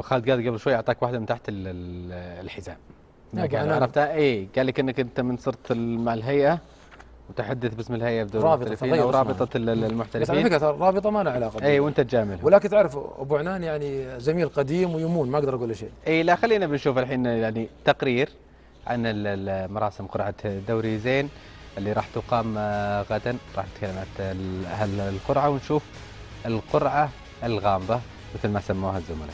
خالد قال قبل شوي اعطاك واحده من تحت الحزام. قال عرفتها؟ اي قال لك انك انت من صرت مع الهيئه وتحدث باسم الهيئه بدور المحترفين او رابطه المحترفين. بس على فكره الرابطه ما لها علاقه. اي وانت تجاملهم. ولكن تعرف ابو عنان يعني زميل قديم ويمون، ما اقدر اقول له شيء. اي لا خلينا بنشوف الحين يعني تقرير عن مراسم قرعه دوري زين اللي راح تقام غدا. راح نتكلم عن اهل القرعه ونشوف القرعه الغامضه مثل ما سموها الزملاء.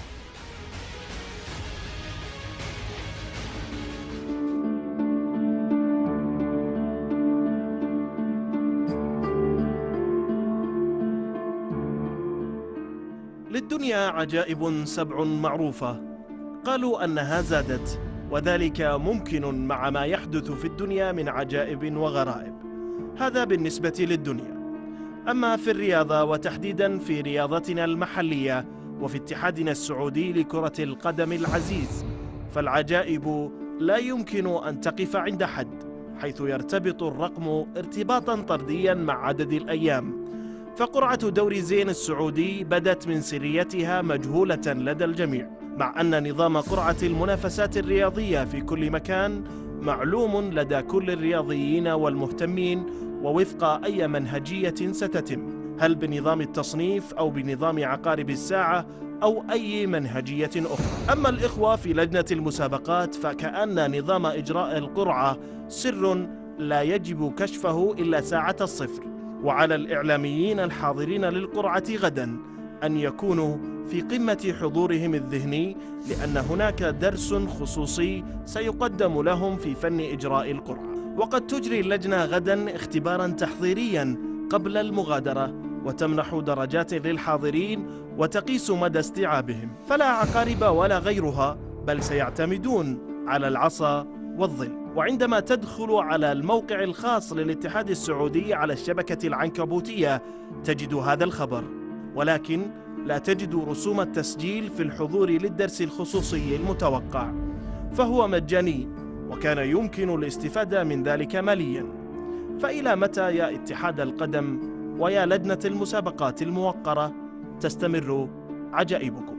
للدنيا عجائب 7 معروفة، قالوا أنها زادت، وذلك ممكن مع ما يحدث في الدنيا من عجائب وغرائب. هذا بالنسبة للدنيا. أما في الرياضة وتحديدا في رياضتنا المحلية وفي اتحادنا السعودي لكرة القدم العزيز، فالعجائب لا يمكن أن تقف عند حد، حيث يرتبط الرقم ارتباطا طرديا مع عدد الأيام. فقرعة دوري زين السعودي بدت من سريتها مجهولة لدى الجميع، مع أن نظام قرعة المنافسات الرياضية في كل مكان معلوم لدى كل الرياضيين والمهتمين ووفق أي منهجية ستتم، هل بنظام التصنيف أو بنظام عقارب الساعة أو أي منهجية أخرى. أما الإخوة في لجنة المسابقات فكأن نظام إجراء القرعة سر لا يجب كشفه إلا ساعة الصفر، وعلى الإعلاميين الحاضرين للقرعة غدا أن يكونوا في قمة حضورهم الذهني، لأن هناك درس خصوصي سيقدم لهم في فن إجراء القرعة. وقد تجري اللجنة غدا اختبارا تحضيريا قبل المغادرة، وتمنح درجات للحاضرين وتقيس مدى استيعابهم، فلا عقارب ولا غيرها، بل سيعتمدون على العصا والظل. وعندما تدخل على الموقع الخاص للاتحاد السعودي على الشبكة العنكبوتية تجد هذا الخبر، ولكن لا تجد رسوم التسجيل في الحضور للدرس الخصوصي المتوقع، فهو مجاني وكان يمكن الاستفادة من ذلك ماليا. فإلى متى يا اتحاد القدم ويا لجنة المسابقات الموقرة تستمر عجائبكم؟